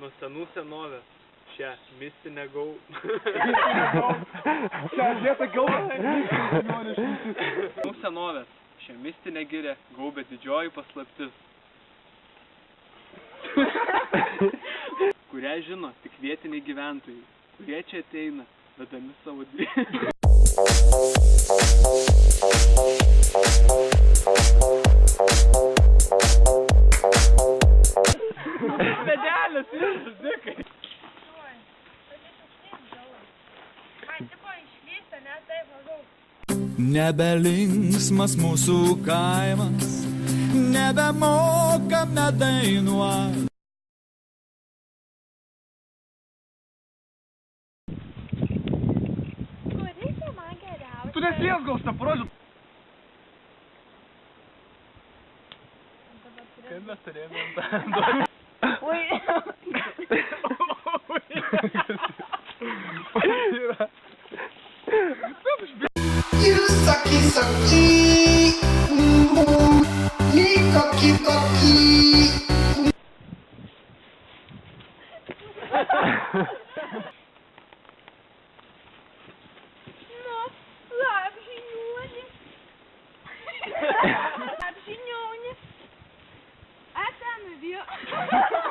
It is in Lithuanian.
Nuo senų senovės šią mistinę gaubę. Šią vietą gaubę. Nuo senovės šią mistinę girią gaubė didžioji paslaptis, kurią žino tik vietiniai gyventojai, kurie čia ateina, vedami savo Medelis, visas, dikai. Nebelinksmas mūsų kaimas, nebemokame dainuoti. Tu neslies gal šitą parodžiu. Kaip mes turėjome Ui. You sucky sucky, you cocky cocky. Nu, labžiniuoni. Labžiniuoni. A ten vėl.